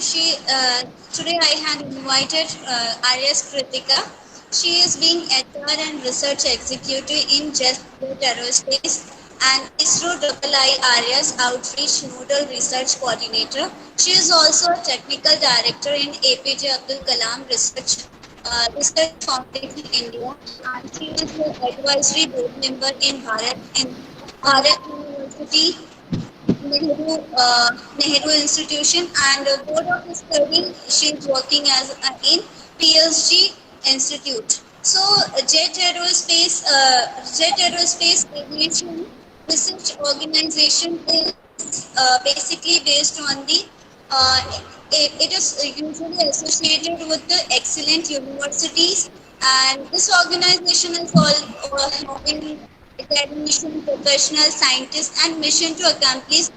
today I had invited RS Kritika. She is being HR and Research Executive in Jet Aerospace and ISRO IIRS Outreach Nodal Research Coordinator. She is also a Technical Director in APJ Abdul Kalam Research Foundation India, and she is an advisory board member in Bharat University Nehru Institution, and board of study she is working as in PSG Institute. So Jet Aerospace Aviation Research Organization is basically based on the it is usually associated with the excellent universities, and this organization is all having academician, professional scientists, and mission to accomplish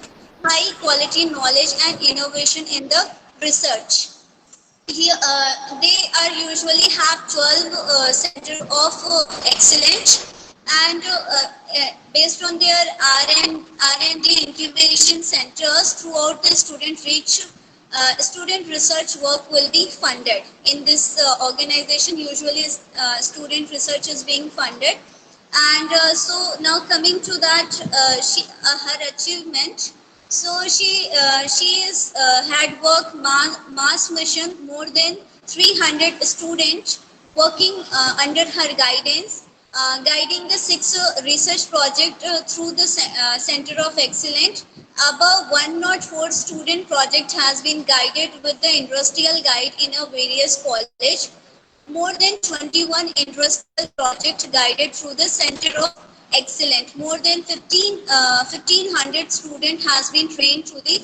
high quality knowledge and innovation in the research. Here, they are usually have 12 center of excellence, and based on their R&D incubation centers throughout the student research work will be funded. In this organization, usually student research is being funded. And so now coming to that, her achievement. So she is had worked mass mission more than 300 students working under her guidance, guiding the 6 research project through the Center of Excellence. Above 104 student project has been guided with the industrial guide in a various college. More than 21 industrial projects guided through the Center of Excellence. More than 1,500 students has been trained through the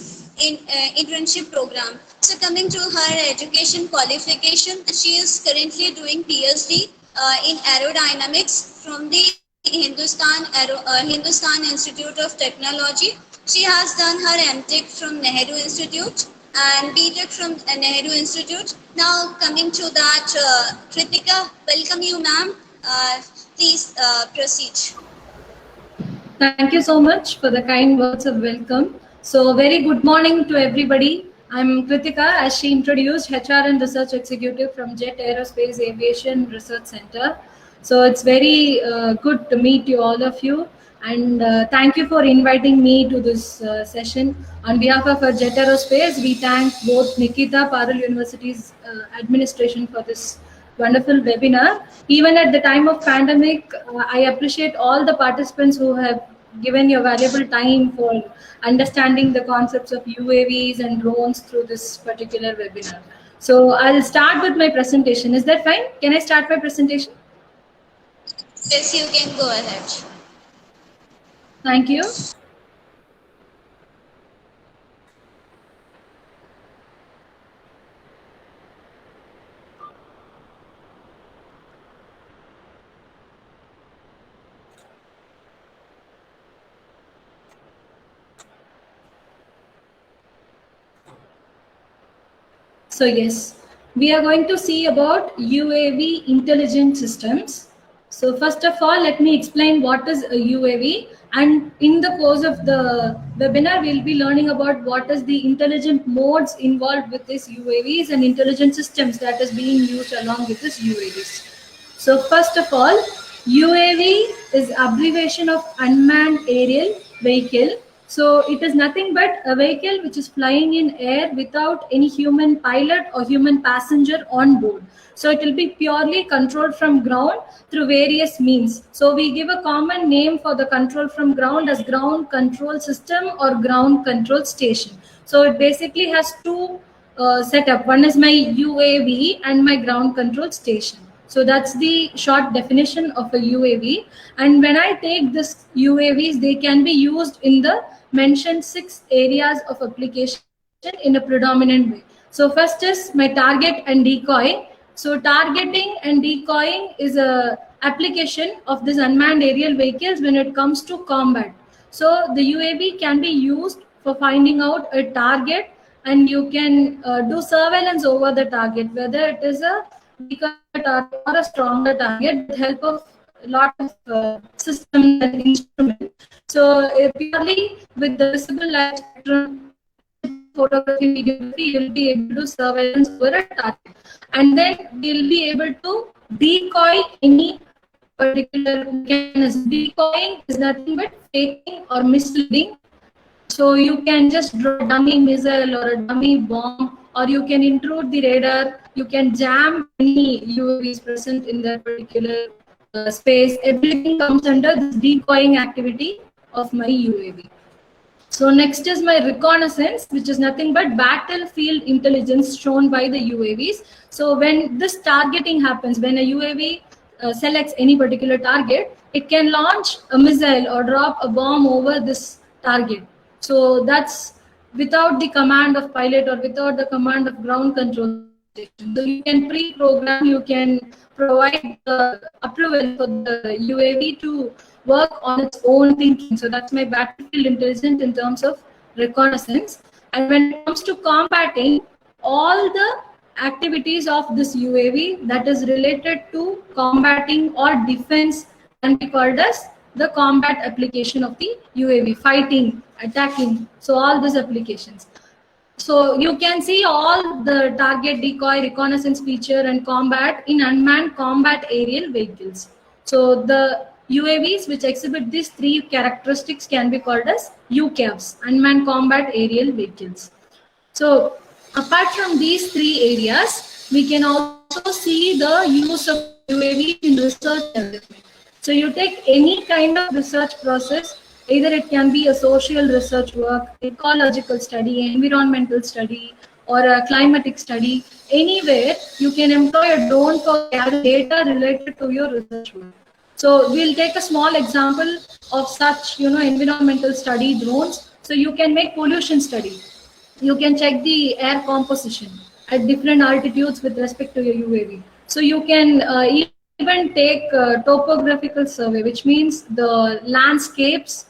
internship program. So coming to her education qualification, she is currently doing PhD in aerodynamics from the Hindustan Institute of Technology. She has done her MTech from Nehru Institute and BTech from Nehru Institute. Now coming to that, Kritika, welcome you, ma'am. Please proceed. Thank you so much for the kind words of welcome. So very good morning to everybody. I'm Kritika, as she introduced, HR and Research Executive from Jet Aerospace Aviation Research Center. So it's very good to meet you, all of you. And thank you for inviting me to this session. On behalf of Jet Aerospace, we thank both Nikita, Parul University's administration for this wonderful webinar. Even at the time of pandemic, I appreciate all the participants who have given your valuable time for understanding the concepts of UAVs and drones through this particular webinar. So I'll start with my presentation. Is that fine? Can I start my presentation? Yes, you can go ahead. Thank you. So yes, we are going to see about UAV intelligent systems. So first of all, let me explain what is a UAV, and in the course of the webinar, we'll be learning about what is the intelligent modes involved with these UAVs and intelligent systems that is being used along with these UAVs. So first of all, UAV is abbreviation of unmanned aerial vehicle. So it is nothing but a vehicle which is flying in air without any human pilot or human passenger on board. So it will be purely controlled from ground through various means. So we give a common name for the control from ground as ground control system or ground control station. So it basically has two setup. One is my UAV and my ground control station. So that's the short definition of a UAV. And when I take this UAVs, they can be used in the mentioned 6 areas of application in a predominant way. So first is my target and decoy. So targeting and decoying is a application of this unmanned aerial vehicles when it comes to combat. So the UAV can be used for finding out a target, and you can do surveillance over the target, whether it is a weaker target or a stronger target, with help of a lot of systems and instruments. So purely with the visible light spectrum photography, videography, you will be able to do surveillance over a target. And then we'll be able to decoy any particular mechanism. Decoying is nothing but faking or misleading. So you can just draw a dummy missile or a dummy bomb, or you can intrude the radar. You can jam any UAVs present in that particular space. Everything comes under this decoying activity of my UAV. So next is my reconnaissance, which is nothing but battlefield intelligence shown by the UAVs. So when this targeting happens, when a UAV selects any particular target, it can launch a missile or drop a bomb over this target. So that's without the command of pilot or without the command of ground control station. So you can pre-program, you can provide the approval for the UAV to work on its own thinking. So that's my battlefield intelligence in terms of reconnaissance. And when it comes to combating, all the activities of this UAV that is related to combating or defense can be called as the combat application of the UAV, fighting, attacking. So all these applications. So you can see all the target, decoy, reconnaissance feature and combat in unmanned combat aerial vehicles. So the UAVs which exhibit these three characteristics can be called as UCAVs, unmanned combat aerial vehicles. So apart from these three areas, we can also see the use of UAVs in research and development. So you take any kind of research process, either it can be a social research work, ecological study, environmental study, or a climatic study, anywhere you can employ a drone for gathering data related to your research work. So we'll take a small example of such, environmental study drones. So you can make pollution study. You can check the air composition at different altitudes with respect to your UAV. So you can even take topographical survey, which means the landscapes,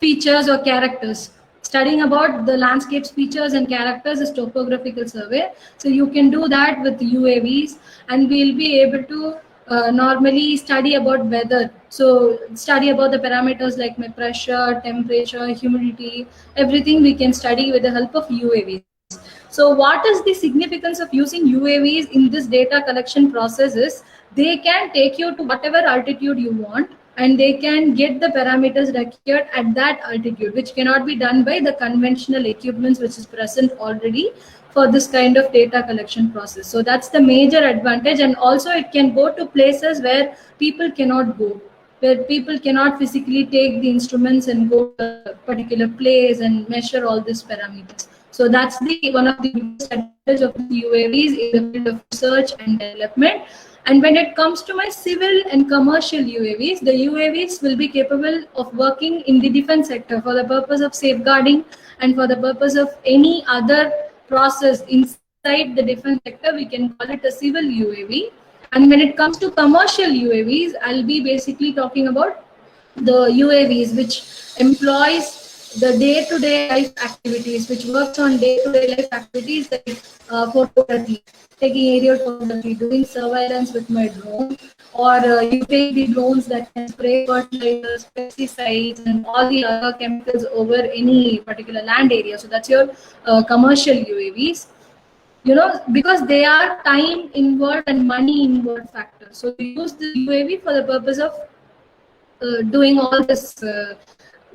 features or characters. Studying about the landscapes, features and characters is topographical survey. So you can do that with UAVs, and we'll be able to normally study about weather. So study about the parameters like my pressure, temperature, humidity, everything we can study with the help of UAVs. So what is the significance of using UAVs in this data collection process is they can take you to whatever altitude you want, and they can get the parameters required at that altitude, which cannot be done by the conventional equipments which is present already for this kind of data collection process. So that's the major advantage. And also it can go to places where people cannot go, where people cannot physically take the instruments and go to a particular place and measure all these parameters. So that's the one of the biggest advantages of the UAVs in the field of research and development. And when it comes to my civil and commercial UAVs, the UAVs will be capable of working in the defense sector for the purpose of safeguarding and for the purpose of any other process inside the defense sector. We can call it a civil UAV. And when it comes to commercial UAVs, I'll be basically talking about the UAVs which employs the day-to-day life activities, which works on day-to-day life activities like photography, taking aerial photography, doing surveillance with my drone, or you take the drones that can spray fertilizers, pesticides, and all the other chemicals over any particular land area. So that's your commercial UAVs. Because they are time inward and money inward factors. So you use the UAV for the purpose of doing all this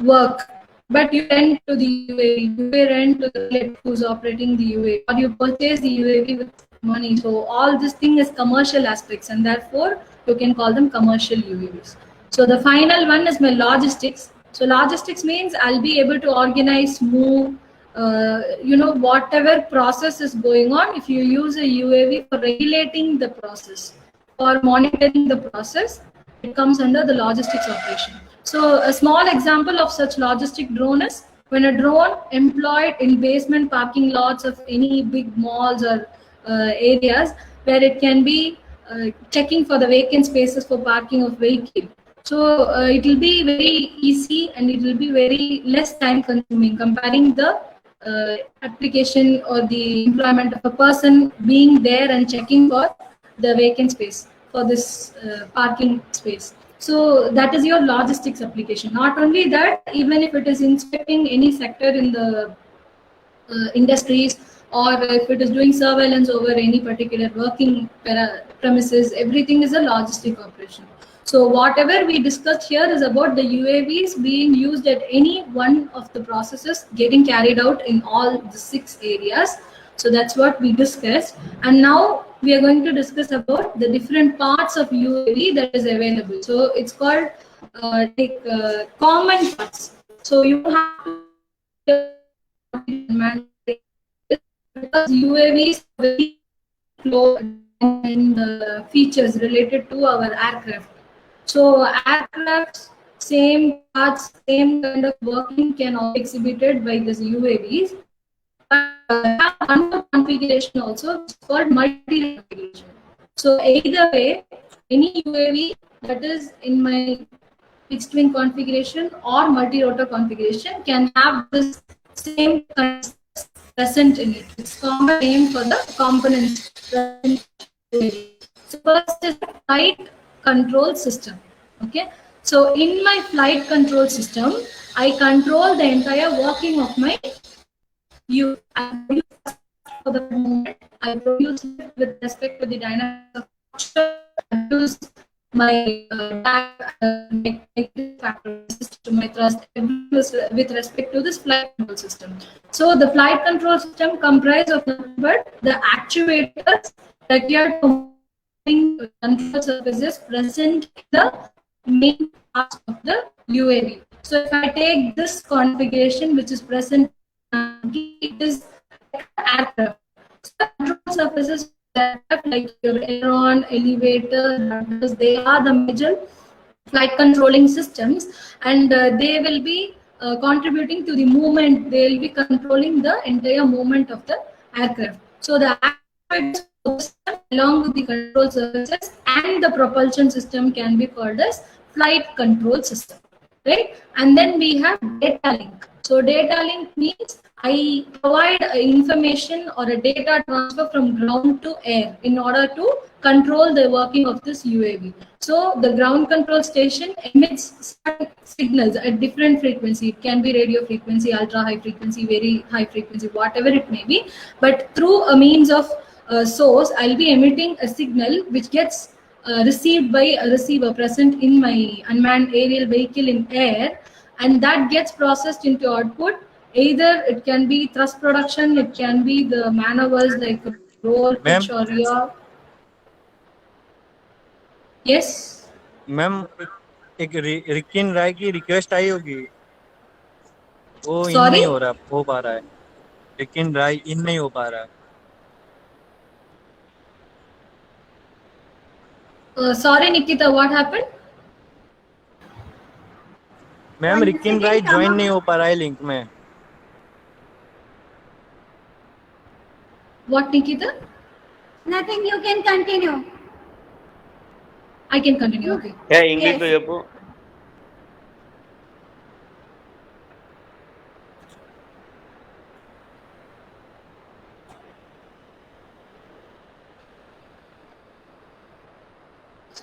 work. But you rent to the UAV, you rent to the pilot who's operating the UAV, or you purchase the UAV with money. So all this thing is commercial aspects, and therefore you can call them commercial UAVs. So the final one is my logistics. So logistics means I'll be able to organize, move, whatever process is going on. If you use a UAV for regulating the process or monitoring the process, it comes under the logistics operation. So a small example of such logistic drone is when a drone employed in basement parking lots of any big malls or areas where it can be checking for the vacant spaces for parking of vehicle. So it will be very easy and it will be very less time consuming comparing the application or the employment of a person being there and checking for the vacant space for this parking space. So that is your logistics application. Not only that, even if it is inspecting any sector in the industries, or if it is doing surveillance over any particular working premises, everything is a logistic operation. So whatever we discussed here is about the UAVs being used at any one of the processes getting carried out in all the 6 areas. So that's what we discussed. And now we are going to discuss about the different parts of UAV that is available. So it's called common parts. So you have to because UAVs are very close in the features related to our aircraft. So aircraft, same parts, same kind of working can all be exhibited by these UAVs. But have one more configuration also, which is called multi-configuration. So either way, any UAV that is in my fixed wing configuration or multi-rotor configuration can have this same concepts present in it. It's common name for the components present in it. So first is flight control system. Okay. So in my flight control system, I control the entire working of my U. I produce for the moment. I produce it with respect to the dynamics of structure. I produce my factor system, my thrust, with respect to this flight control system. So the flight control system comprises of nothing but the actuators required for moving control surfaces present in the main parts of the UAV. So if I take this configuration which is present, it is like an aircraft. So control surfaces like your aileron, elevator, rudders, they are the major flight controlling systems, and they will be contributing to the movement. They will be controlling the entire movement of the aircraft. So the actuators along with the control surfaces and the propulsion system can be called as flight control system, right? And then we have data link. So data link means I provide information or a data transfer from ground to air in order to control the working of this UAV. So the ground control station emits signals at different frequency. It can be radio frequency, ultra high frequency, very high frequency, whatever it may be. But through a means of source, I'll be emitting a signal which gets received by a receiver present in my unmanned aerial vehicle in air, and that gets processed into output. Either it can be thrust production, it can be the maneuvers like roll, pitch, or yaw. Yes. Ma'am एक रिकिन राय की request आई होगी, वो इन Sorry? नहीं हो पा रहा है. रिकिन राय इन नहीं हो पा रहा है. Sorry, Nikita, what happened? Ma'am Rikin Rai join नहीं हो पा रहा है लिंक में. What, Nikita? Nothing, you can continue. I can continue. Okay. Yeah, English లో Yes. చెప్పు.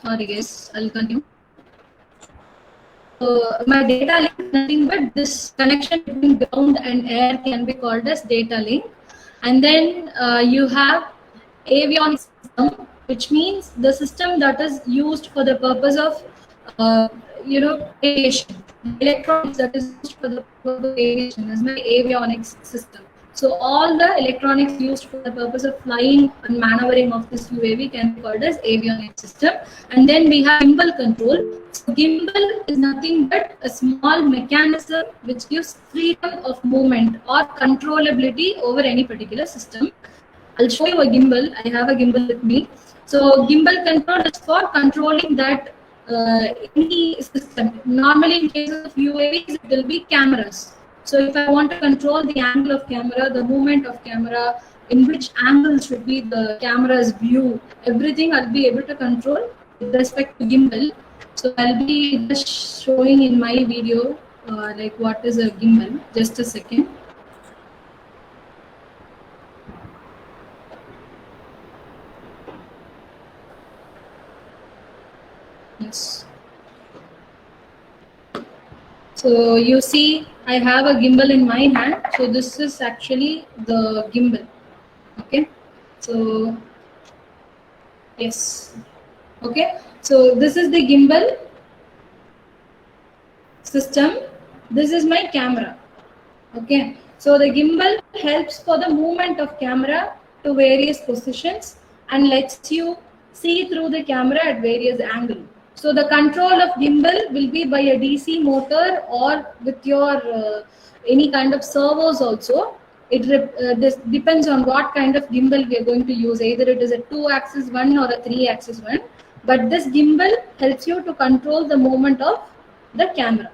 Sorry, guys, I'll continue. So my data link is nothing but this connection between ground and air can be called as data link. And then you have avionics system, which means the system that is used for the purpose of aviation. Electronics that is used for the purpose of aviation is my avionics system. So all the electronics used for the purpose of flying and maneuvering of this UAV can be called as avionics system. And then we have gimbal control. So gimbal is nothing but a small mechanism which gives freedom of movement or controllability over any particular system. I'll show you a gimbal. I have a gimbal with me. So gimbal control is for controlling that any system. Normally in cases of UAVs, it will be cameras. So if I want to control the angle of camera, the movement of camera, in which angle should be the camera's view, everything I'll be able to control with respect to gimbal. So I'll be just showing in my video like what is a gimbal. Just a second. Yes. So you see I have a gimbal in my hand. So this is actually the gimbal. Okay. So yes. Okay. So this is the gimbal system. This is my camera. Okay. So the gimbal helps for the movement of camera to various positions and lets you see through the camera at various angles. So the control of gimbal will be by a DC motor or with your any kind of servos also. This depends on what kind of gimbal we are going to use. Either it is a 2-axis one or a 3-axis one. But this gimbal helps you to control the movement of the camera.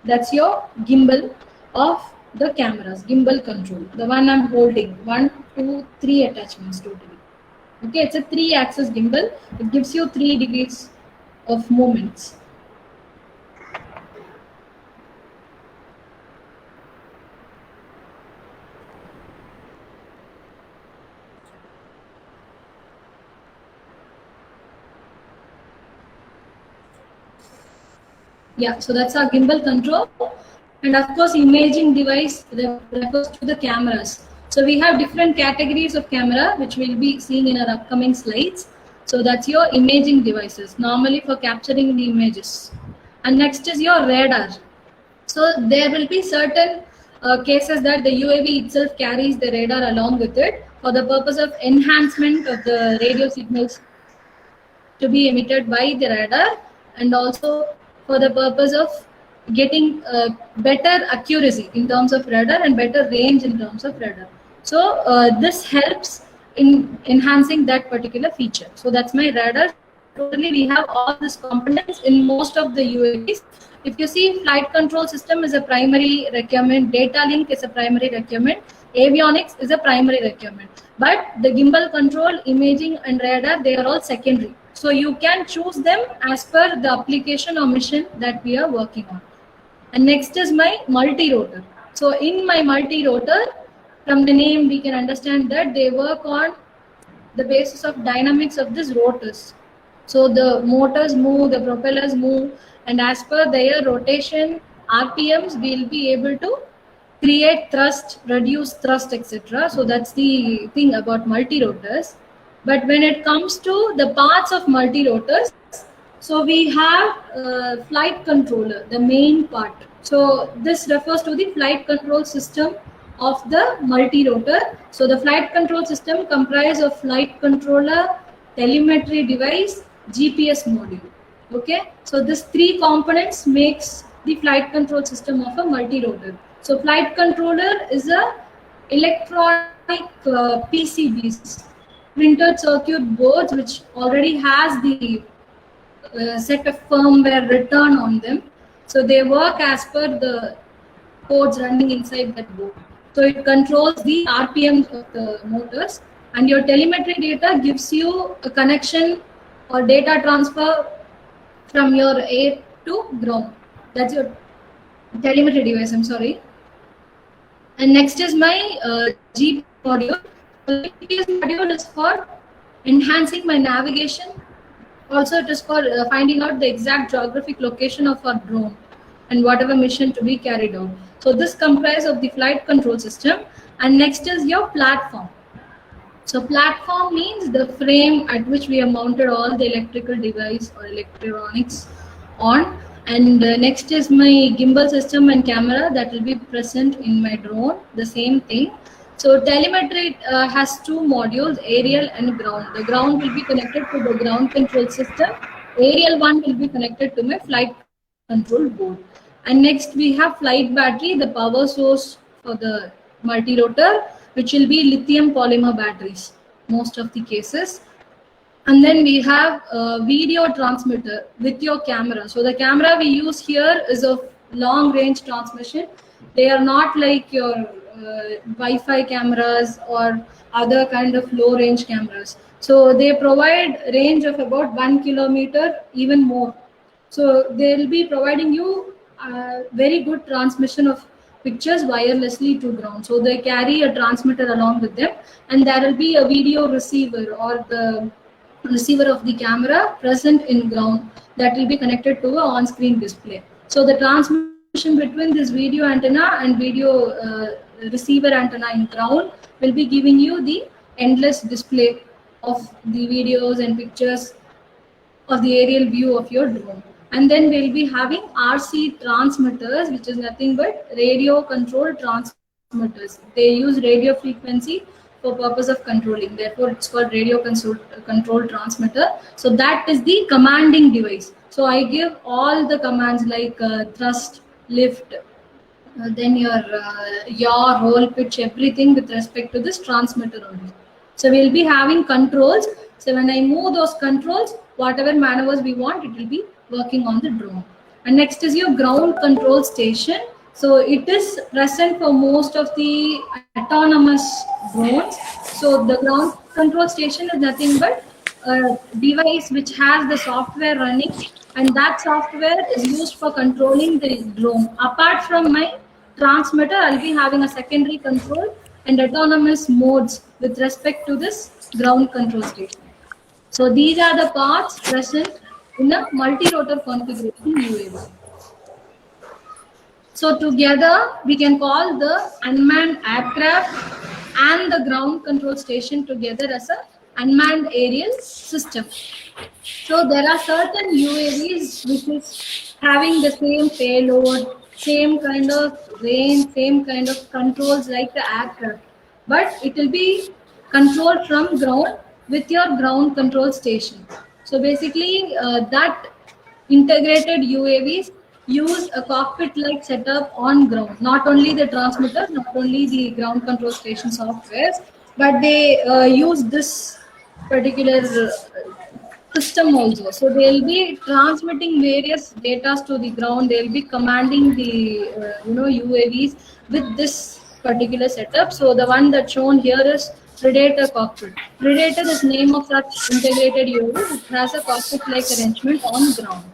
That's your gimbal of the cameras, gimbal control. The one I'm holding, 1, 2, 3 attachments totally. Okay, it's a 3-axis gimbal. It gives you 3 degrees of movements. Yeah, so that's our gimbal control. And of course, imaging device refers to the cameras. So we have different categories of camera, which we'll be seeing in our upcoming slides. So that's your imaging devices, normally for capturing the images. And next is your radar. So there will be certain cases that the UAV itself carries the radar along with it for the purpose of enhancement of the radio signals to be emitted by the radar, and also for the purpose of getting better accuracy in terms of radar and better range in terms of radar. So this helps in enhancing that particular feature. So that's my radar. Totally, we have all these components in most of the UAVs. If you see, flight control system is a primary requirement, data link is a primary requirement, avionics is a primary requirement. But the gimbal control, imaging and radar, they are all secondary. So you can choose them as per the application or mission that we are working on. And next is my multi-rotor. So in my multi-rotor, from the name we can understand that they work on the basis of dynamics of these rotors. So the motors move, the propellers move, and as per their rotation RPMs, we'll be able to create thrust, reduce thrust, etc. So that's the thing about multi-rotors. But when it comes to the parts of multi-rotors, so we have flight controller, the main part. So this refers to the flight control system of the multi-rotor. So the flight control system comprises of flight controller, telemetry device, GPS module. Okay, so this 3 components makes the flight control system of a multi-rotor. So flight controller is a electronic PCBs, printed circuit boards, which already has the set of firmware written on them. So they work as per the codes running inside that board. So it controls the RPMs of the motors, and your telemetry data gives you a connection or data transfer from your air to ground. That's your telemetry device, I'm sorry. And next is my GPS module. The GPS module is for enhancing my navigation. Also, it is for finding out the exact geographic location of our drone and whatever mission to be carried out. So this comprises of the flight control system. And next is your platform. So platform means the frame at which we have mounted all the electrical device or electronics on. And next is my gimbal system and camera that will be present in my drone, the same thing. So telemetry has 2 modules, aerial and ground. The ground will be connected to the ground control system. Aerial one will be connected to my flight control board. And next we have flight battery, the power source for the multi-rotor, which will be lithium polymer batteries, most of the cases. And then we have a video transmitter with your camera. So the camera we use here is of long range transmission. They are not like your Wi-Fi cameras or other kind of low range cameras. So they provide range of about 1 kilometer, even more. So they will be providing you very good transmission of pictures wirelessly to ground. So they carry a transmitter along with them, and there will be a video receiver or the receiver of the camera present in ground that will be connected to a on-screen display. So the transmitter communication between this video antenna and video receiver antenna in ground will be giving you the endless display of the videos and pictures of the aerial view of your drone. And then we'll be having RC transmitters, which is nothing but radio control transmitters. They use radio frequency for purpose of controlling. Therefore, it's called radio control transmitter. So that is the commanding device. So I give all the commands like thrust, lift, then your yaw, roll, pitch, everything with respect to this transmitter only. So we'll be having controls. So when I move those controls, whatever maneuvers we want, it will be working on the drone. And next is your ground control station. So it is present for most of the autonomous drones. So the ground control station is nothing but a device which has the software running, and that software is used for controlling the drone. Apart from my transmitter, I'll be having a secondary control and autonomous modes with respect to this ground control station. So these are the parts present in a multi-rotor configuration UAV. So together we can call the unmanned aircraft and the ground control station together as a unmanned aerial system. So there are certain UAVs which is having the same payload, same kind of range, same kind of controls like the aircraft, but it will be controlled from ground with your ground control station. So basically that integrated UAVs use a cockpit-like setup on ground. Not only the transmitters, not only the ground control station softwares, but they use this particular system also. So they'll be transmitting various data to the ground. They'll be commanding the UAVs with this particular setup. So the one that's shown here is Predator cockpit. Predator is name of such integrated UAV which has a cockpit-like arrangement on ground.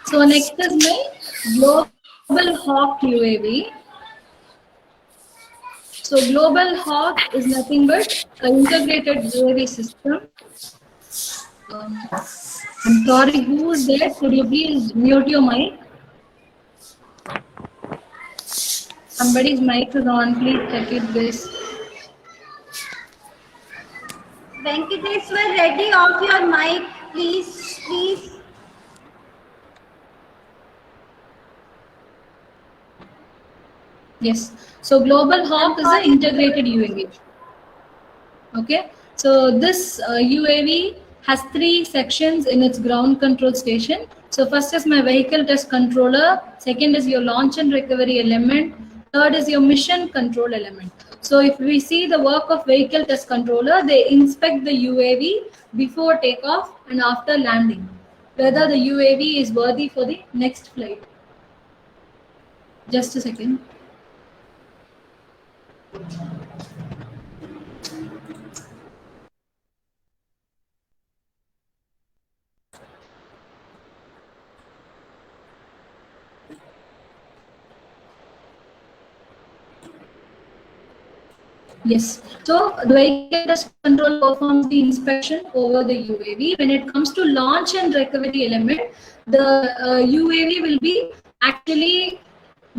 So next is my Global Hawk UAV. So Global Hawk is nothing but an integrated UAV system. I'm sorry, who is there? Could you please mute your mic? Somebody's mic is on. Please check it, guys. Venkatesh, we're ready. Off your mic, please. Yes. So Global Hawk is an integrated UAV. Okay. So this UAV has 3 sections in its ground control station. So first is my vehicle test controller. Second is your launch and recovery element. Third is your mission control element. So if we see the work of vehicle test controller, they inspect the UAV before takeoff and after landing, whether the UAV is worthy for the next flight. Just a second. Yes. So the vehicle test control performs the inspection over the UAV. When it comes to launch and recovery element, the UAV will be actually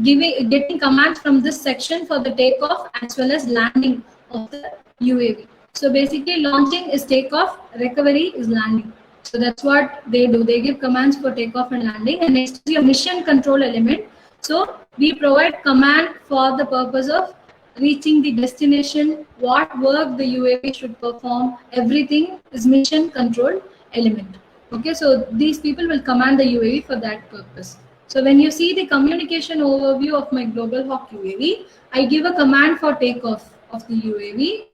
getting commands from this section for the takeoff as well as landing of the UAV. So basically launching is takeoff, recovery is landing. So that's what they do. They give commands for takeoff and landing. And next is your mission control element. So we provide command for the purpose of reaching the destination, what work the UAV should perform, everything is mission control element. Okay, so these people will command the UAV for that purpose. So when you see the communication overview of my Global Hawk UAV, I give a command for takeoff of the UAV,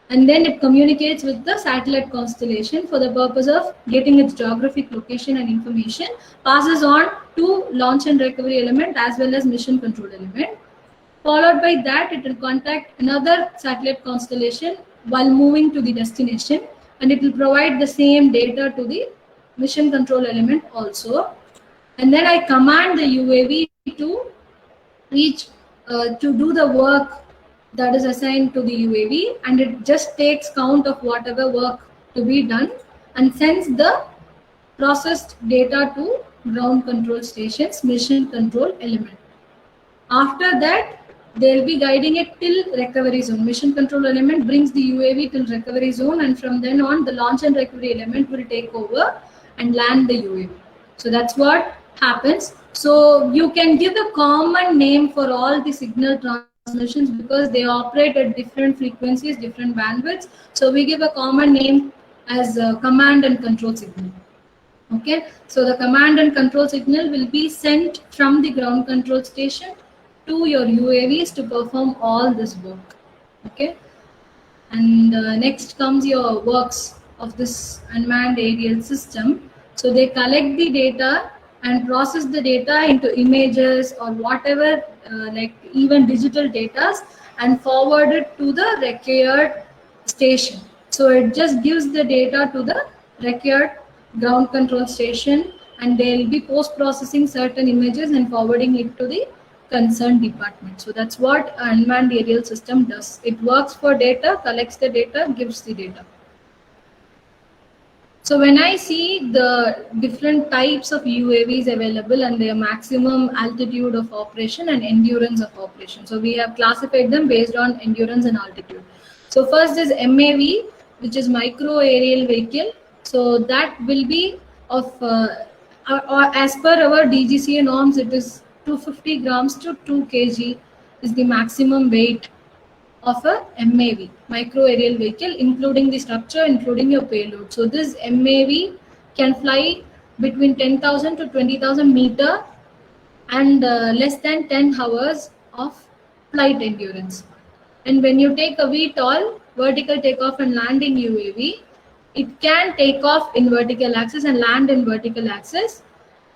and then it communicates with the satellite constellation for the purpose of getting its geographic location and information, passes on to launch and recovery element as well as mission control element. Followed by that, it will contact another satellite constellation while moving to the destination, and it will provide the same data to the mission control element also. And then I command the UAV to reach to do the work that is assigned to the UAV, and it just takes count of whatever work to be done and sends the processed data to ground control stations, mission control element. After that, they'll be guiding it till recovery zone. Mission control element brings the UAV till recovery zone, and from then on, the launch and recovery element will take over and land the UAV. So that's what happens. So you can give a common name for all the signal transmissions because they operate at different frequencies, different bandwidths. So we give a common name as a command and control signal. Okay, so the command and control signal will be sent from the ground control station to your UAVs to perform all this work. Okay, and next comes your works of this unmanned aerial system. So they collect the data and process the data into images or whatever, like even digital data, and forward it to the required station. So it just gives the data to the required ground control station, and they'll be post-processing certain images and forwarding it to the concerned department. So that's what unmanned aerial system does. It works for data, collects the data, gives the data. So when I see the different types of UAVs available and their maximum altitude of operation and endurance of operation, so we have classified them based on endurance and altitude. So first is MAV, which is micro aerial vehicle. So that will be of, as per our DGCA norms, it is 250 grams to 2 kg is the maximum weight of a MAV, micro aerial vehicle, including the structure, including your payload. So this MAV can fly between 10,000 to 20,000 meter and less than 10 hours of flight endurance. And when you take a VTOL, vertical takeoff and landing UAV, it can take off in vertical axis and land in vertical axis.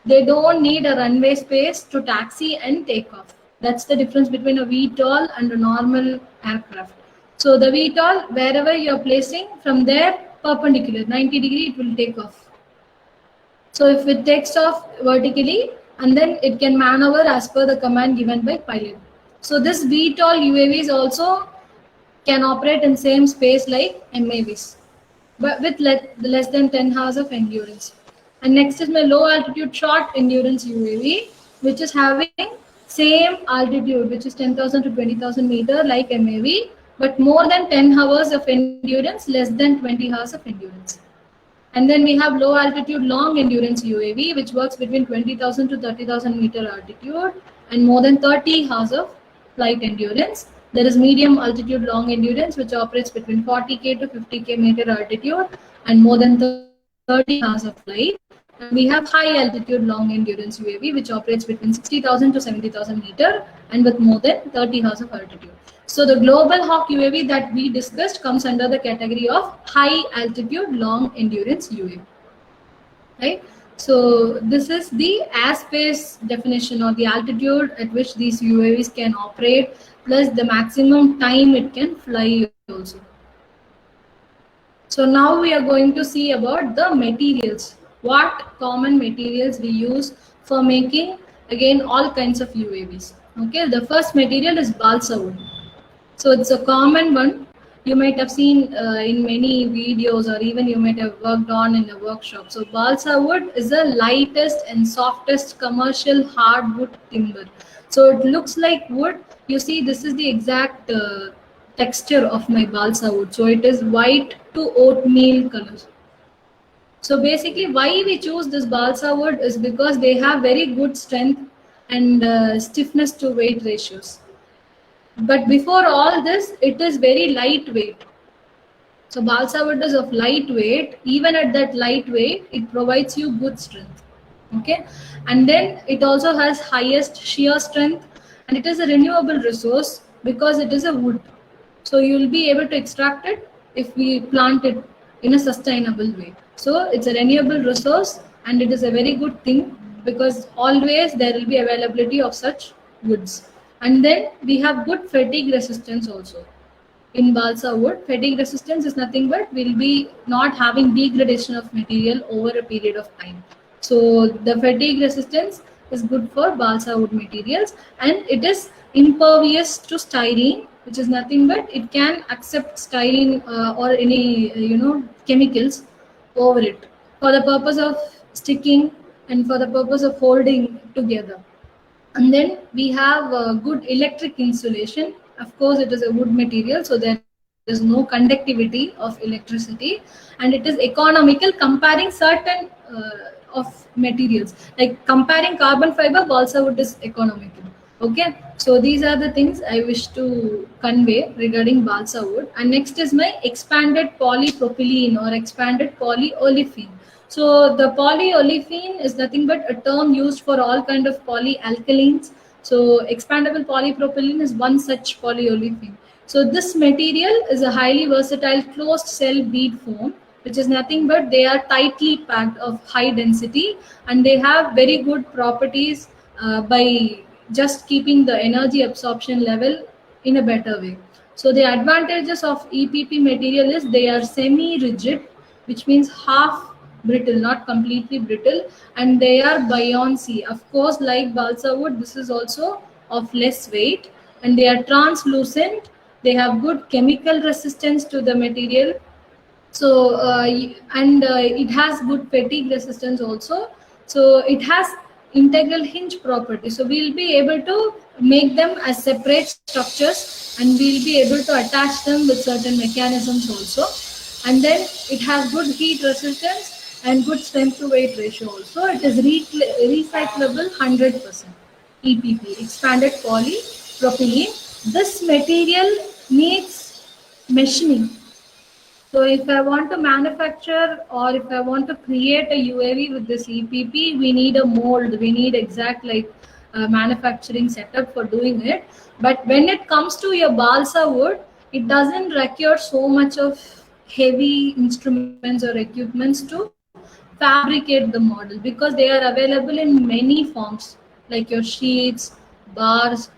They don't need a runway space to taxi and take off. That's the difference between a VTOL and a normal aircraft. So the VTOL, wherever you're placing, from there perpendicular, 90 degree, it will take off. So if it takes off vertically, and then it can maneuver as per the command given by pilot. So this VTOL UAVs also can operate in same space like MAVs, but with less than 10 hours of endurance. And next is my low altitude short endurance UAV, which is having same altitude, which is 10,000 to 20,000 meter like MAV, but more than 10 hours of endurance, less than 20 hours of endurance. And then we have low altitude long endurance UAV, which works between 20,000 to 30,000 meter altitude and more than 30 hours of flight endurance. There is medium altitude long endurance, which operates between 40K to 50K meter altitude and more than 30 hours of flight. And we have high altitude long endurance UAV, which operates between 60,000 to 70,000 meter and with more than 30 hours of altitude. So the Global Hawk UAV that we discussed comes under the category of high altitude long endurance UAV, right? So this is the airspace definition, or the altitude at which these UAVs can operate, plus the maximum time it can fly also. So now we are going to see about the materials. What common materials we use for making, again, all kinds of UAVs. Okay, the first material is balsa wood. So it's a common one. You might have seen in many videos, or even you might have worked on in a workshop. So balsa wood is the lightest and softest commercial hardwood timber. So it looks like wood. You see, this is the exact texture of my balsa wood. So it is white to oatmeal color. So basically why we choose this balsa wood is because they have very good strength and stiffness to weight ratios. But before all this, it is very lightweight. So balsa wood is of lightweight. Even at that lightweight, it provides you good strength. Okay, and then it also has highest shear strength, and it is a renewable resource because it is a wood. So you will be able to extract it if we plant it in a sustainable way. So it's a renewable resource, and it is a very good thing because always there will be availability of such woods. And then we have good fatigue resistance also. In balsa wood, fatigue resistance is nothing but we'll be not having degradation of material over a period of time. So the fatigue resistance is good for balsa wood materials, and it is impervious to styrene, which is nothing but it can accept styrene or any chemicals over it for the purpose of sticking and for the purpose of holding together. And then we have good electric insulation. Of course, it is a wood material, so there is no conductivity of electricity, and it is economical comparing certain of materials. Like comparing carbon fiber, balsa wood is economical. Okay, so these are the things I wish to convey regarding balsa wood. And next is my expanded polypropylene or expanded polyolefin. So the polyolefin is nothing but a term used for all kind of polyalkylines. So expandable polypropylene is one such polyolefin. So this material is a highly versatile closed cell bead foam, which is nothing but they are tightly packed of high density, and they have very good properties by just keeping the energy absorption level in a better way. So the advantages of EPP material is they are semi-rigid, which means half brittle, not completely brittle, and they are buoyancy. Of course, like balsa wood, this is also of less weight, and they are translucent. They have good chemical resistance to the material. So it has good fatigue resistance also. So it has integral hinge property, so we'll be able to make them as separate structures, and we'll be able to attach them with certain mechanisms also. And then it has good heat resistance and good strength to weight ratio also. It is recyclable 100%. EPP, expanded polypropylene. This material needs machining. So if I want to manufacture or if I want to create a UAV with this EPP, we need a mold. We need exact manufacturing setup for doing it. But when it comes to your balsa wood, it doesn't require so much of heavy instruments or equipments to fabricate the model, because they are available in many forms, like your sheets, bars,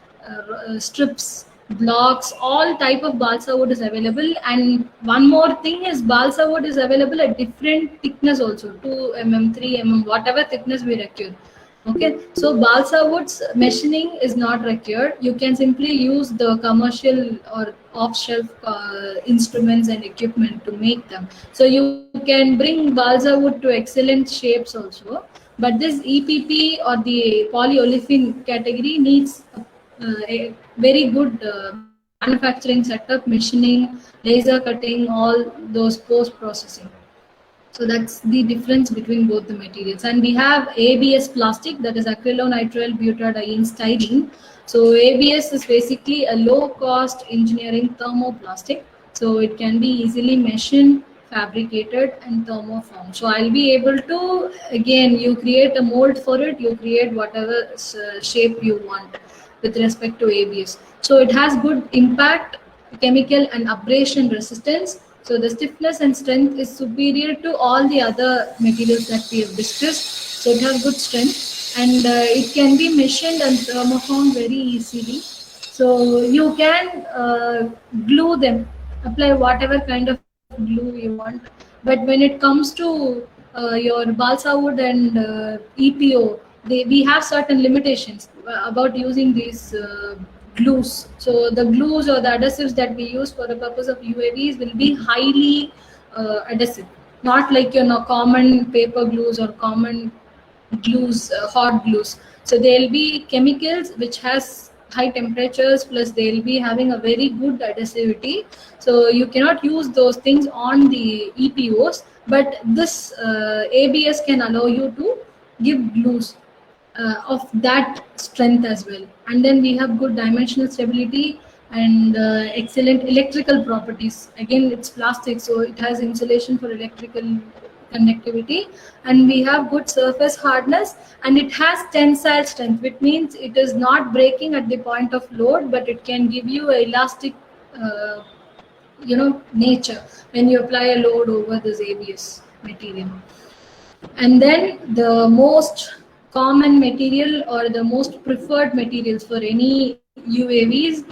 strips, blocks. All type of balsa wood is available. And one more thing is balsa wood is available at different thickness also, 2 mm, 3 mm, whatever thickness we require. Okay, so balsa wood's machining is not required. You can simply use the commercial or off-shelf instruments and equipment to make them. So you can bring balsa wood to excellent shapes also. But this EPP or the polyolefin category needs a very good manufacturing setup, machining, laser cutting, all those post-processing. So that's the difference between both the materials. And we have ABS plastic, that is acrylonitrile butadiene styrene. So ABS is basically a low-cost engineering thermoplastic. So it can be easily machined, fabricated, and thermoformed. So I'll be able to, again, you create a mold for it, you create whatever shape you want with respect to ABS. So it has good impact, chemical and abrasion resistance. So the stiffness and strength is superior to all the other materials that we have discussed. So it has good strength, and it can be machined and thermoformed very easily. So you can glue them, apply whatever kind of glue you want. But when it comes to your balsa wood and EPO, we have certain limitations about using these glues. So the glues or the adhesives that we use for the purpose of UAVs will be highly adhesive, not like common paper glues or common glues, hot glues. So they'll be chemicals which has high temperatures, plus they'll be having a very good adhesivity. So you cannot use those things on the EPOs, but this ABS can allow you to give glues of that strength as well. And then we have good dimensional stability and excellent electrical properties. Again, it's plastic, so it has insulation for electrical conductivity, and we have good surface hardness, and it has tensile strength, which means it is not breaking at the point of load, but it can give you a elastic nature when you apply a load over this ABS material. And then the most common material or the most preferred materials for any UAVs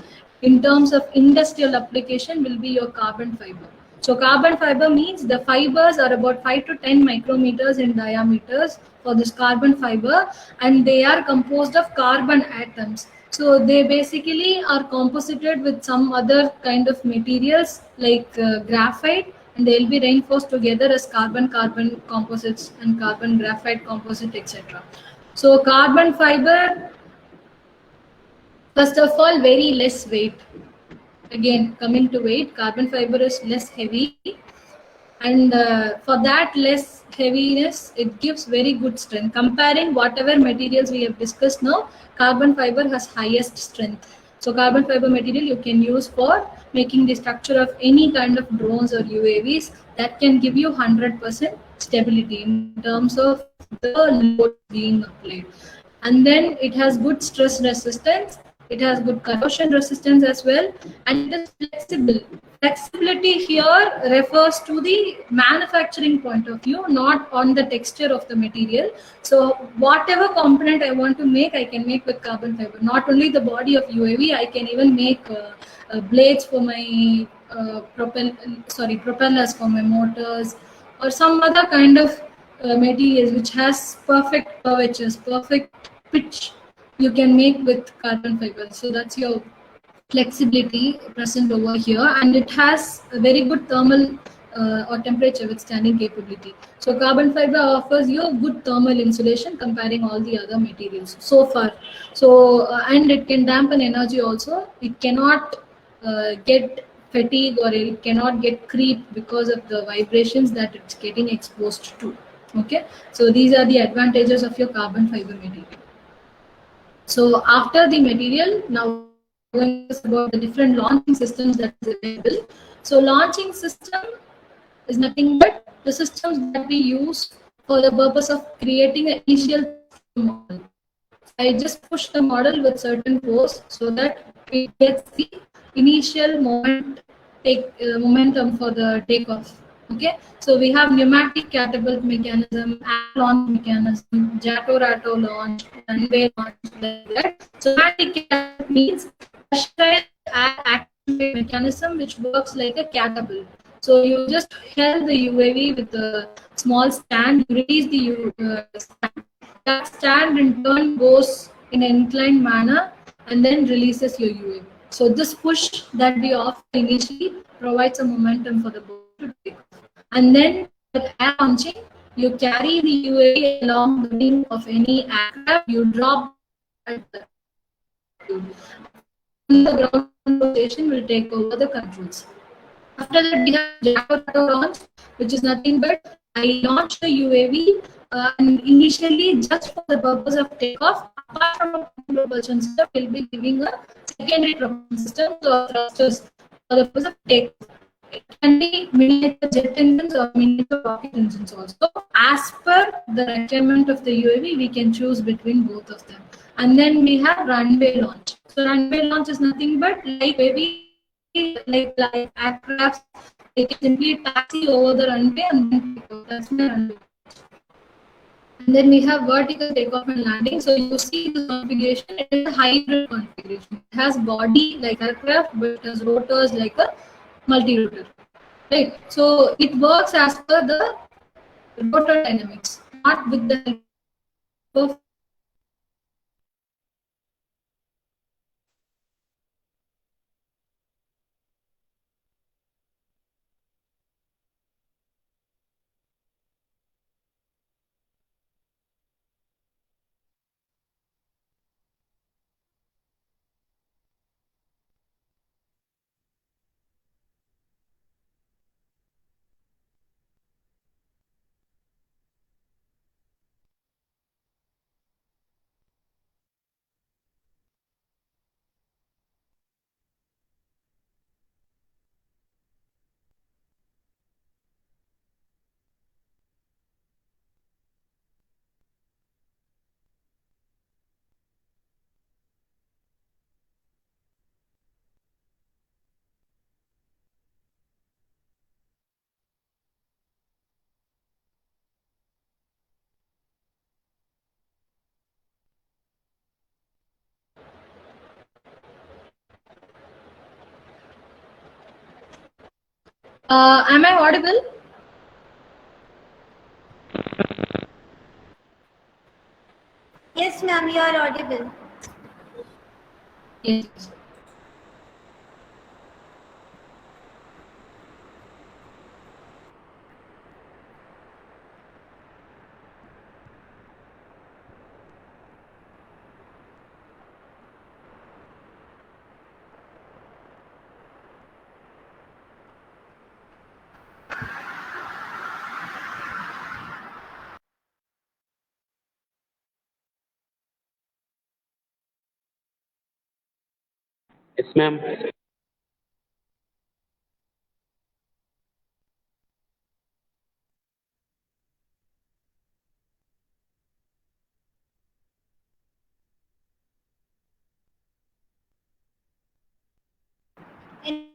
in terms of industrial application will be your carbon fiber. So carbon fiber means the fibers are about 5 to 10 micrometers in diameters for this carbon fiber, and they are composed of carbon atoms. So they basically are composited with some other kind of materials like graphite, and they'll be reinforced together as carbon-carbon composites and carbon graphite composite, etc. So carbon fiber, first of all, very less weight. Again, coming to weight, carbon fiber is less heavy, and for that less heaviness, it gives very good strength. Comparing whatever materials we have discussed now, carbon fiber has highest strength. So carbon fiber material you can use for making the structure of any kind of drones or UAVs, that can give you 100% stability in terms of the load being applied. And then it has good stress resistance, it has good corrosion resistance as well, and it is flexible. Flexibility here refers to the manufacturing point of view, not on the texture of the material. So whatever component I want to make, I can make with carbon fiber. Not only the body of UAV, I can even make blades for my propellers for my motors, or some other kind of materials which has perfect curvatures, perfect pitch, you can make with carbon fiber. So that's your flexibility present over here, and it has a very good thermal or temperature withstanding capability. So carbon fiber offers you good thermal insulation comparing all the other materials so far. So and it can dampen energy also. It cannot get fatigue, or it cannot get creep because of the vibrations that it's getting exposed to. Okay, so these are the advantages of your carbon fiber material. So after the material, now we are going to discuss about the different launching systems that is available. So launching system is nothing but the systems that we use for the purpose of creating an initial system model. So I just push the model with certain force so that it gets the initial momentum for the takeoff. Okay, so we have pneumatic catapult mechanism, air launch mechanism, jato-rato launch, runway launch, like that. So pneumatic catapult means pressurized air activate mechanism which works like a catapult. So you just held the UAV with a small stand, you release the stand. That stand in turn goes in an inclined manner and then releases your UAV. So this push that we offer initially provides a momentum for the bird to take off. And then with air launching, you carry the UAV along the wing of any aircraft, you drop at the ground control station will take over the controls. After that, we have Jato launch, which is nothing but I launch the UAV and initially just for the purpose of takeoff. Apart from a propulsion system, we'll be giving a secondary propulsion system or thrusters for the purpose of takeoff. It can be miniature jet engines or miniature rocket engines also. As per the requirement of the UAV, we can choose between both of them. And then we have runway launch. So runway launch is nothing but like UAV, like aircraft, they can simply taxi over the runway and then take off. That's my runway. And then we have vertical takeoff and landing. So you see this configuration, it is a hybrid configuration. It has body like aircraft, but it has rotors like a multi-rotor. Right. So it works as per the rotor dynamics, not with the help. Am I audible? Yes, ma'am, you are audible. Yes. Yes. Ma'am.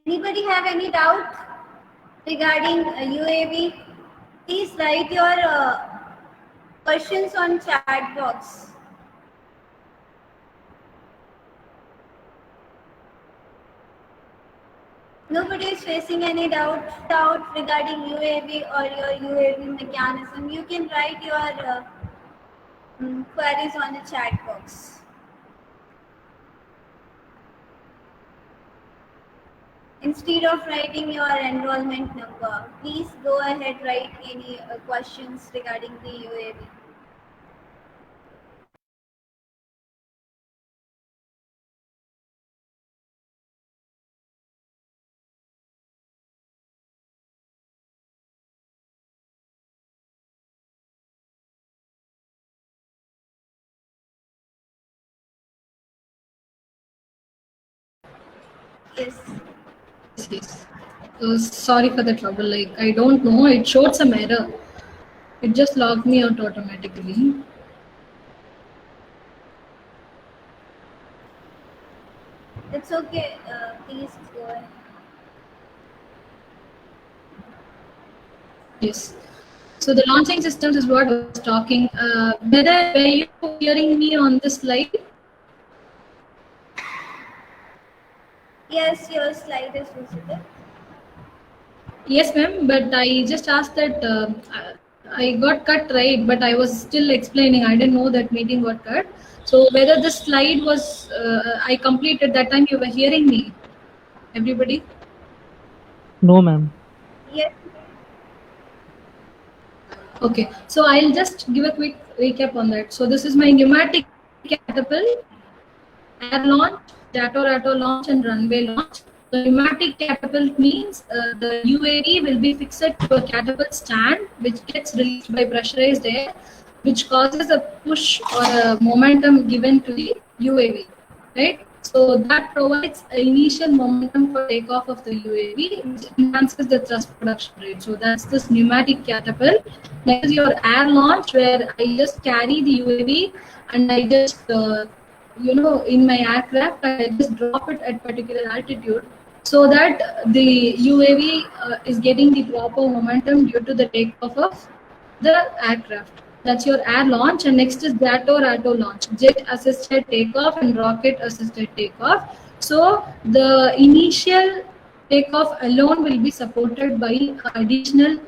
Anybody have any doubt regarding UAV? Please write your questions on chat box. Nobody is facing any doubt regarding UAV or your UAV mechanism. You can write your queries on the chat box. Instead of writing your enrollment number, please go ahead write any questions regarding the UAV. Yes. Yes. Sorry for the trouble. Like, I don't know. It showed some error. It just logged me out automatically. It's okay. Please go ahead. Yes. So the launching systems is what I was talking. Were you hearing me on this slide? Yes, your slide is visible. Yes, ma'am. But I just asked that I got cut right, but I was still explaining. I didn't know that meeting got cut. So whether the slide was I completed that time, you were hearing me, everybody. No, ma'am. Yes. Okay, so I'll just give a quick recap on that. So this is my pneumatic catapult, air launch, Dato launch, and runway launch. The pneumatic catapult means the UAV will be fixed to a catapult stand, which gets released by pressurized air, which causes a push or a momentum given to the UAV, right? So that provides an initial momentum for takeoff of the UAV, which enhances the thrust production rate. So that's this pneumatic catapult. Next is your air launch, where I just carry the UAV and I just in my aircraft I just drop it at particular altitude so that the UAV is getting the proper momentum due to the takeoff of the aircraft. That's your air launch. And next is Dato launch, jet assisted takeoff and rocket assisted takeoff. So the initial takeoff alone will be supported by additional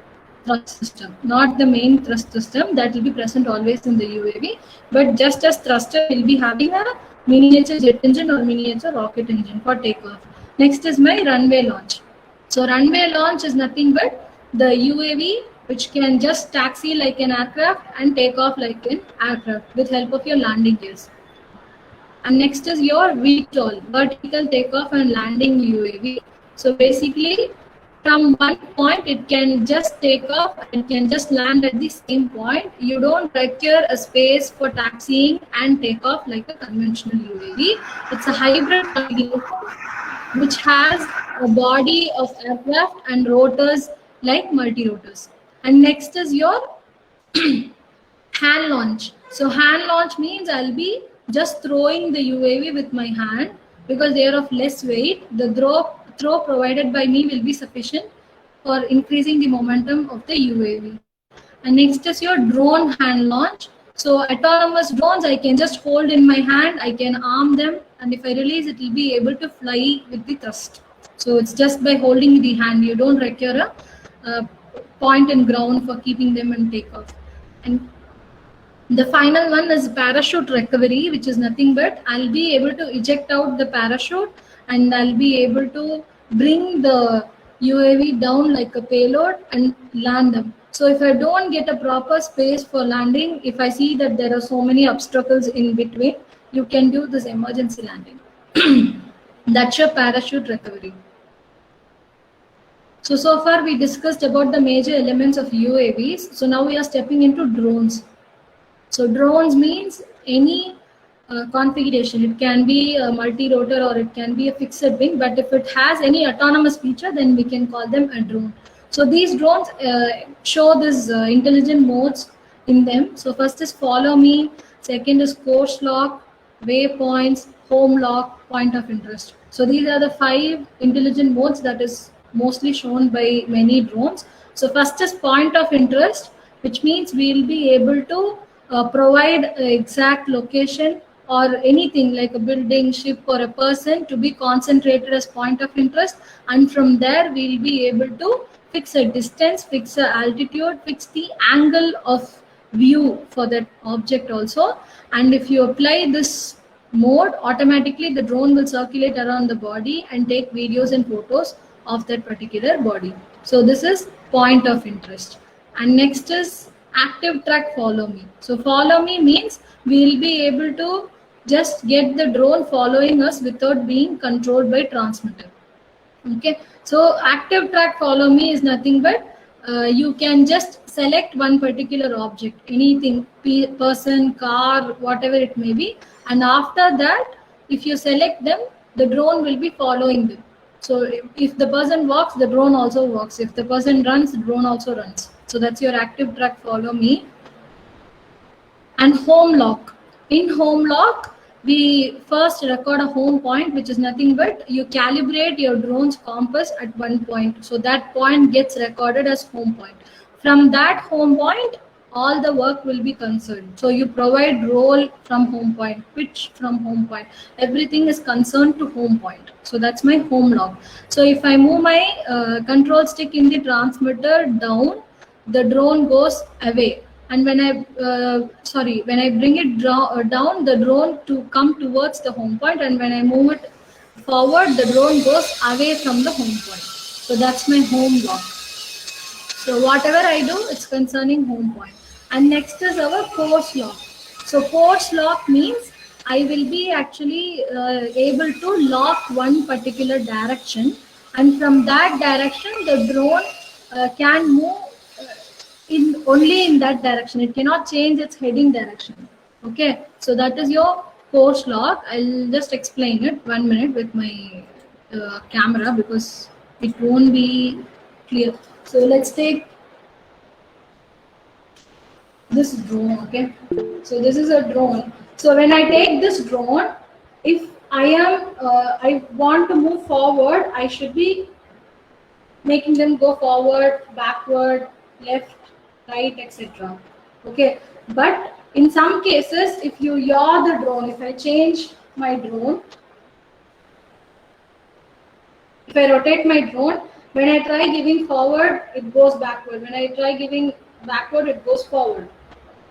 thrust system, not the main thrust system that will be present always in the UAV, but just as thruster will be having a miniature jet engine or miniature rocket engine for takeoff. Next is my runway launch. So runway launch is nothing but the UAV which can just taxi like an aircraft and take off like an aircraft with help of your landing gears. And next is your VTOL, vertical takeoff and landing UAV. So basically, from one point, it can just take off, it can just land at the same point. You don't require a space for taxiing and take off like a conventional UAV. It's a hybrid configuration which has a body of aircraft and rotors like multi-rotors. And next is your hand launch. So hand launch means I'll be just throwing the UAV with my hand because they are of less weight. The throw provided by me will be sufficient for increasing the momentum of the UAV. And next is your drone hand launch. So autonomous drones, I can just hold in my hand, I can arm them, and if I release, it will be able to fly with the thrust. So it's just by holding the hand. You don't require a point in ground for keeping them in takeoff. And the final one is parachute recovery, which is nothing but I'll be able to eject out the parachute and I'll be able to bring the UAV down like a payload and land them. So if I don't get a proper space for landing, if I see that there are so many obstacles in between, you can do this emergency landing. That's your parachute recovery. So far we discussed about the major elements of UAVs. So now we are stepping into drones. So drones means any configuration. It can be a multi-rotor or it can be a fixed wing, but if it has any autonomous feature, then we can call them a drone. So these drones show this intelligent modes in them. So first is follow me, second is course lock, waypoints, home lock, point of interest. So these are the 5 intelligent modes that is mostly shown by many drones. So first is point of interest, which means we will be able to provide exact location or anything like a building, ship, or a person to be concentrated as point of interest, and from there we'll be able to fix a distance, fix a altitude, fix the angle of view for that object also. And if you apply this mode, automatically the drone will circulate around the body and take videos and photos of that particular body. So this is point of interest. And next is active track follow me. So follow me means we will be able to just get the drone following us without being controlled by transmitter. Okay, so active track follow me is nothing but you can just select one particular object, anything, person, car, whatever it may be, and after that if you select them, the drone will be following them. So if the person walks, the drone also walks. If the person runs, the drone also runs. So that's your active track follow me. And home lock. In home lock, we first record a home point, which is nothing but you calibrate your drone's compass at one point. So that point gets recorded as home point. From that home point, all the work will be concerned. So you provide roll from home point, pitch from home point. Everything is concerned to home point. So that's my home lock. So if I move my control stick in the transmitter down, the drone goes away. And when I bring it down, the drone to come towards the home point, and when I move it forward, the drone goes away from the home point. So that's my home lock. So whatever I do, it's concerning home point. And next is our course lock. So course lock means I will be actually able to lock one particular direction, and from that direction, the drone can move only in that direction. It cannot change its heading direction. Okay, so that is your course lock. I'll just explain it 1 minute with my camera because it won't be clear. So let's take this drone. Okay, so this is a drone. So when I take this drone, if I want to move forward, I should be making them go forward, backward, left, right, etc. Okay, but in some cases, if you yaw the drone, if I change my drone, if I rotate my drone, when I try giving forward, it goes backward. When I try giving backward, it goes forward.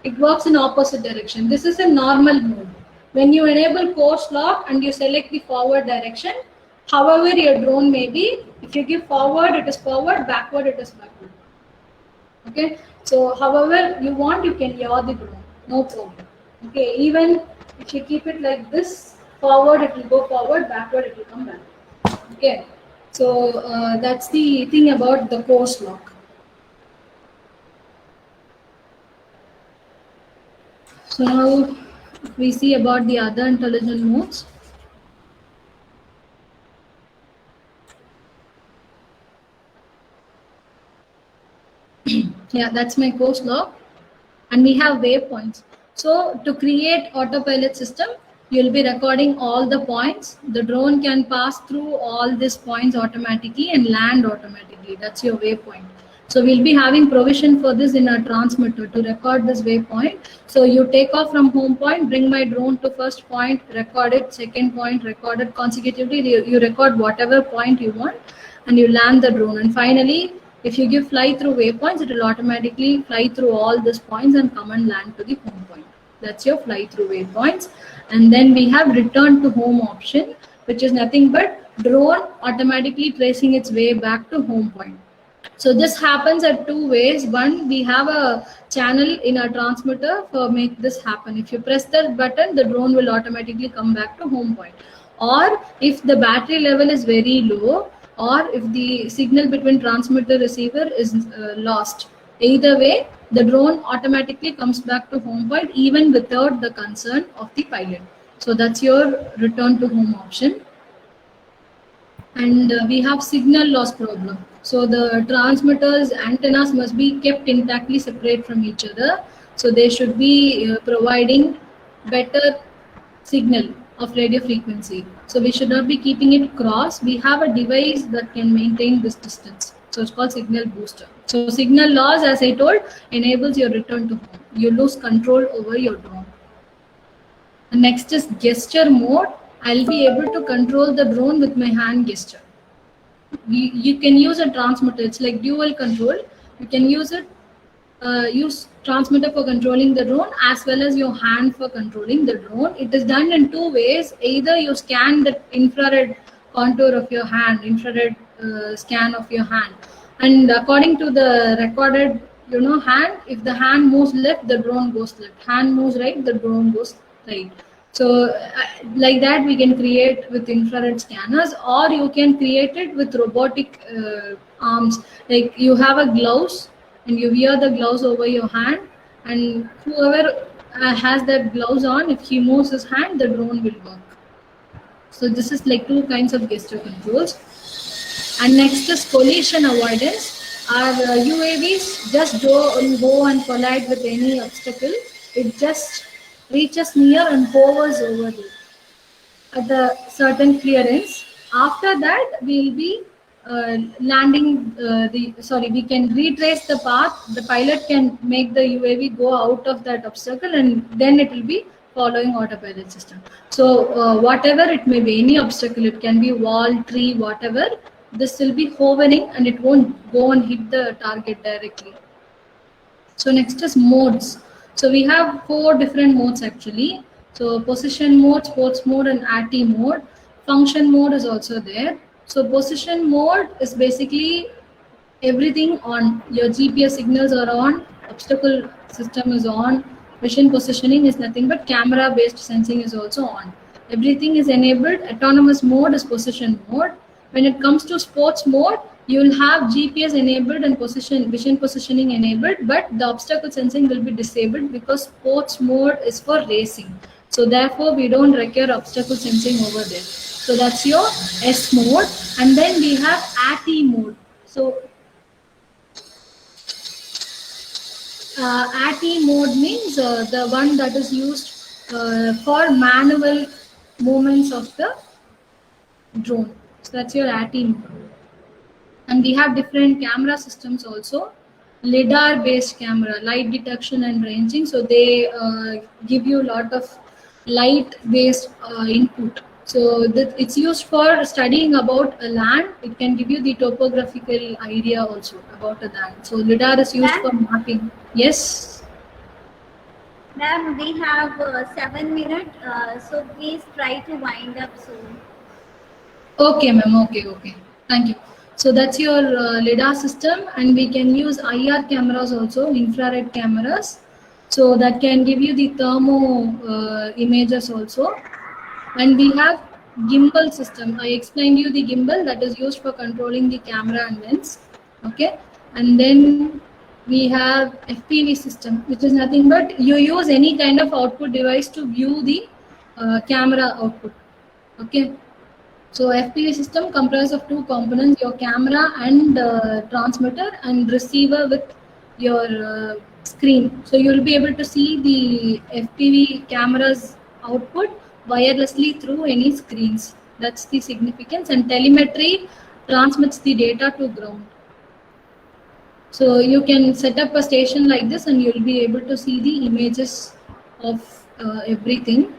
It works in opposite direction. This is a normal mode. When you enable course lock and you select the forward direction, however your drone may be, if you give forward, it is forward, backward, it is backward. Okay, so however you want, you can yaw the drone, no problem. Okay, even if you keep it like this, forward it will go forward, backward it will come back. Okay, so that's the thing about the course lock. So now we see about the other intelligent modes. Yeah, that's my course lock. And we have waypoints. So to create autopilot system, you'll be recording all the points. The drone can pass through all these points automatically and land automatically. That's your waypoint. So we'll be having provision for this in our transmitter to record this waypoint. So you take off from home point, bring my drone to first point, record it, second point, record it consecutively. You record whatever point you want and you land the drone. And finally, if you give fly through waypoints, it will automatically fly through all these points and come and land to the home point. That's your fly through waypoints. And then we have return to home option, which is nothing but drone automatically tracing its way back to home point. So this happens at 2 ways. One, we have a channel in our transmitter for make this happen. If you press that button, the drone will automatically come back to home point. Or if the battery level is very low, or if the signal between transmitter receiver is lost. Either way, the drone automatically comes back to home point even without the concern of the pilot. So that's your return to home option. And we have signal loss problem. So the transmitters antennas must be kept intactly separate from each other. So they should be providing better signal of radio frequency. So we should not be keeping it cross. We have a device that can maintain this distance. So it's called signal booster. So signal loss, as I told, enables your return to home. You lose control over your drone. And next is gesture mode. I'll be able to control the drone with my hand gesture. You can use a transmitter. It's like dual control. You can use it. Use transmitter for controlling the drone as well as your hand for controlling the drone. It is done in two ways. Either you scan the infrared contour of your hand, infrared scan of your hand, and according to the recorded hand, if the hand moves left, the drone goes left. Hand moves right, the drone goes right. So like that we can create with infrared scanners, or you can create it with robotic arms. Like you have a gloves and you wear the gloves over your hand, and whoever has that gloves on, if he moves his hand, the drone will work. So this is like two kinds of gesture controls. And next is collision avoidance. Our UAVs just go and collide with any obstacle. It just reaches near and hovers over it at a certain clearance. After that, we will be landing we can retrace the path. The pilot can make the UAV go out of that obstacle, and then it will be following autopilot system. So whatever it may be, any obstacle, it can be wall, tree, whatever, this will be hovering and it won't go and hit the target directly. So next is modes. So we have 4 different modes actually. So position mode, sports mode, and ATI mode. Function mode is also there. So position mode is basically everything on. Your GPS signals are on, obstacle system is on, vision positioning is nothing but camera based sensing is also on. Everything is enabled. Autonomous mode is position mode. When it comes to sports mode, you will have GPS enabled and vision positioning enabled, but the obstacle sensing will be disabled because sports mode is for racing. So therefore, we don't require obstacle sensing over there. So that's your S mode. And then we have ATI mode. So ATI mode means the one that is used for manual movements of the drone. So that's your ATI mode. And we have different camera systems also. LiDAR based camera, light detection and ranging. So they give you a lot of light based input. So it's used for studying about a land. It can give you the topographical idea also about a land. So LiDAR is used for mapping. Yes? Ma'am, we have 7 minutes, so please try to wind up soon. Okay, ma'am. Okay. Thank you. So that's your LiDAR system, and we can use IR cameras also, infrared cameras. So that can give you the thermo images also. And we have gimbal system. I explained you the gimbal that is used for controlling the camera and lens. Okay. And then we have FPV system, which is nothing but you use any kind of output device to view the camera output. Okay. So FPV system comprises of 2 components, your camera and transmitter, and receiver with your screen. So you will be able to see the FPV camera's output wirelessly through any screens. That's the significance. And telemetry transmits the data to ground. So you can set up a station like this and you'll be able to see the images of everything.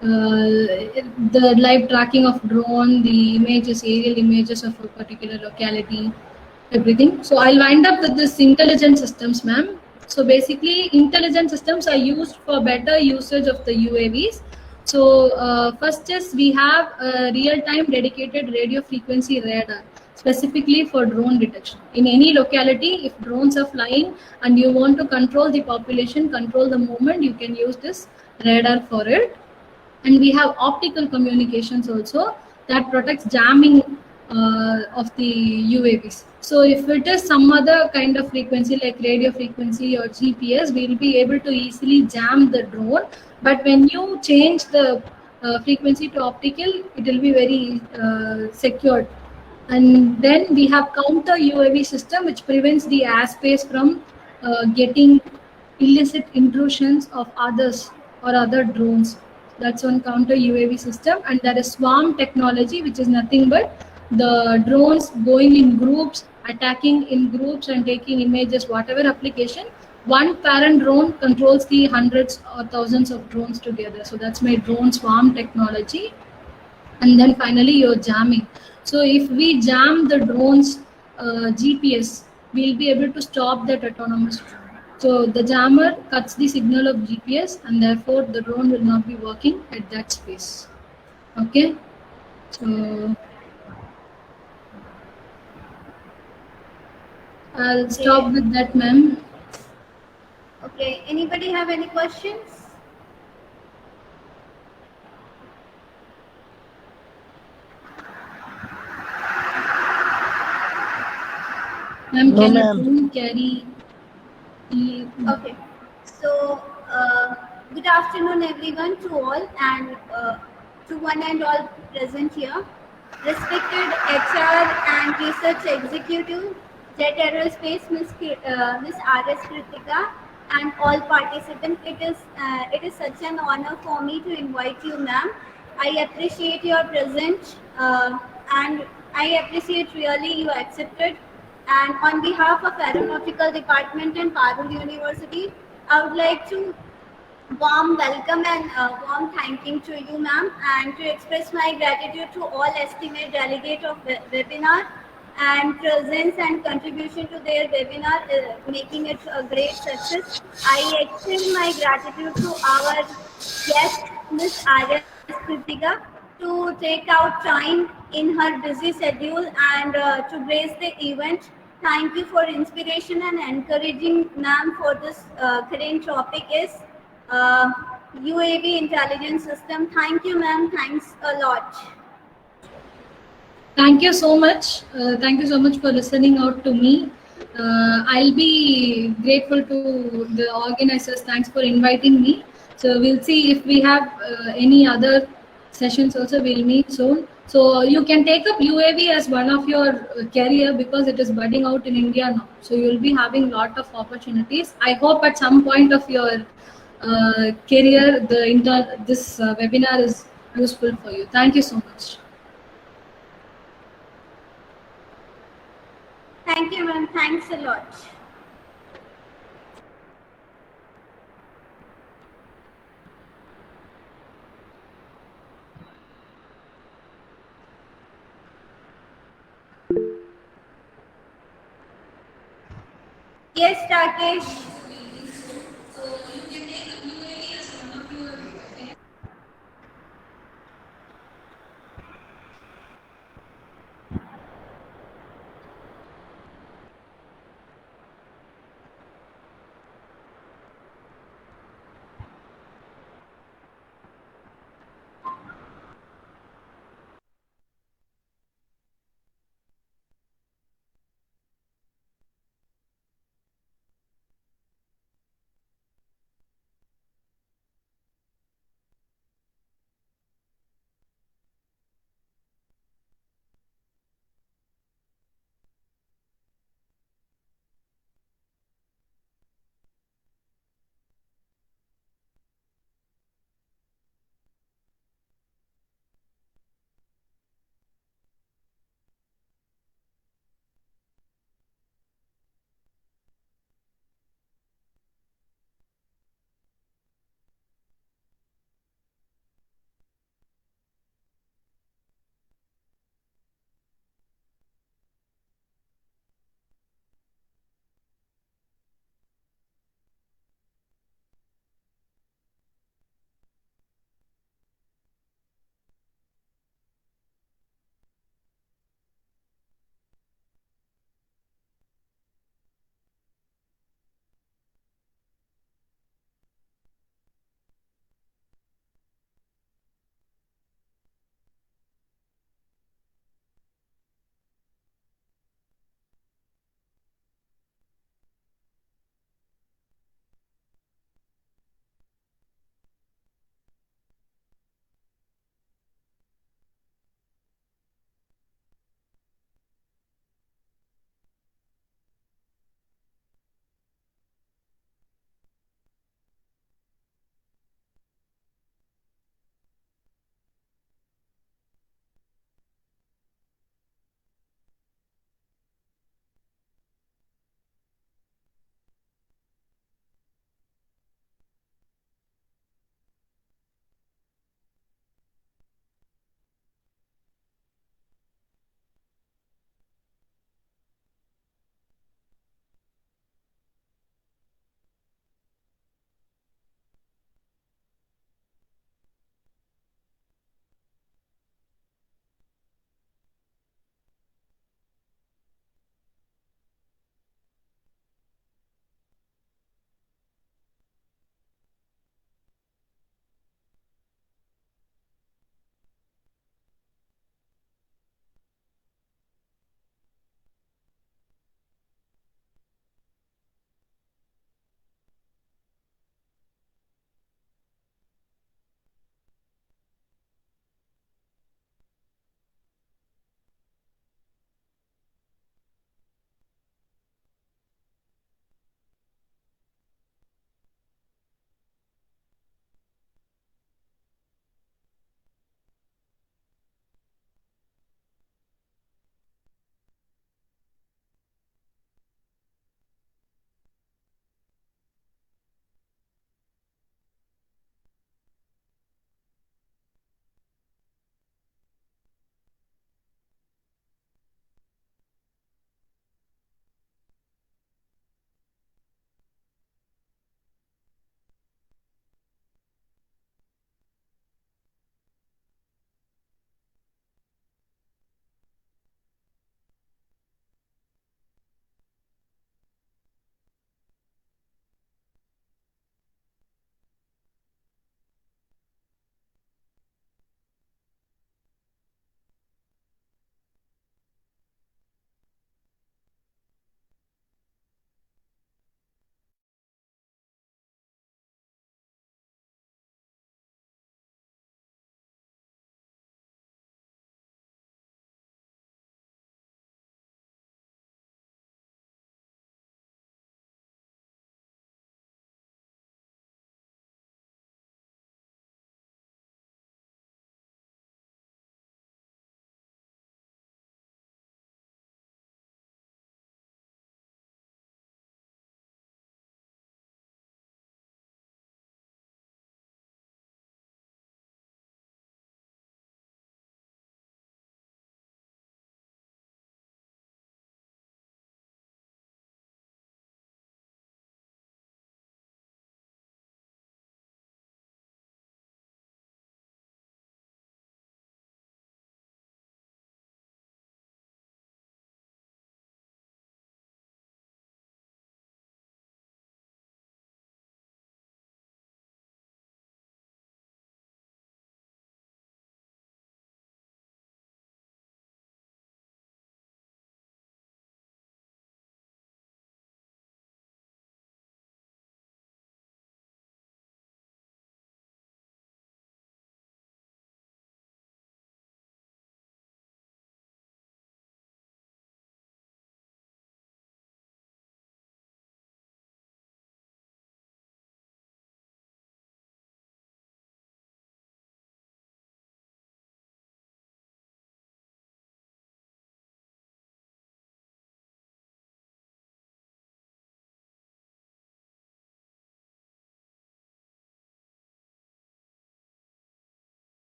The live tracking of drone, the images, aerial images of a particular locality, everything. So I'll wind up with this intelligent systems, ma'am. So basically, intelligent systems are used for better usage of the UAVs. So first is we have a real-time dedicated radio frequency radar, specifically for drone detection. In any locality, if drones are flying and you want to control the population, control the movement, you can use this radar for it. And we have optical communications also that protects jamming of the UAVs. So if it is some other kind of frequency like radio frequency or GPS, we'll be able to easily jam the drone. But when you change the frequency to optical, it will be very secured. And then we have counter UAV system, which prevents the airspace from getting illicit intrusions of others or other drones. That's one counter UAV system. And there is swarm technology, which is nothing but the drones going in groups, attacking in groups and taking images, whatever application. One parent drone controls the hundreds or thousands of drones together. So that's my drone swarm technology. And then finally you're jamming. So if we jam the drone's GPS, we'll be able to stop that autonomous drone. So the jammer cuts the signal of GPS, and therefore the drone will not be working at that space. Okay. So I'll stop with that, ma'am. Okay, anybody have any questions? Ma'am, No, can a ma'am. drone carry? Okay, so good afternoon everyone to all and to one and all present here. Respected HR and Research Executive, Jet Aerospace, Miss R.S. Kritika, and all participants, it is such an honor for me to invite you, ma'am. I appreciate your presence and I appreciate really you accepted. And on behalf of Aeronautical Department and Parul University, I would like to warm welcome and warm thanking to you, ma'am, and to express my gratitude to all esteemed delegates of webinar and presence and contribution to their webinar, making it a great success. I extend my gratitude to our guest, Ms. R.S. Kritika, to take out time in her busy schedule and to grace the event. Thank you for inspiration and encouraging, ma'am, for this current topic is uh, UAV intelligence system. Thank you, ma'am. Thanks a lot. Thank you so much. Thank you so much for listening out to me. I'll be grateful to the organizers. Thanks for inviting me. So we'll see if we have any other sessions also. We'll meet soon. So you can take up UAV as one of your career because it is budding out in India now. So you'll be having lot of opportunities. I hope at some point of your career, this webinar is useful for you. Thank you so much. Thank you, ma'am. Thanks a lot. Yes, Rakesh.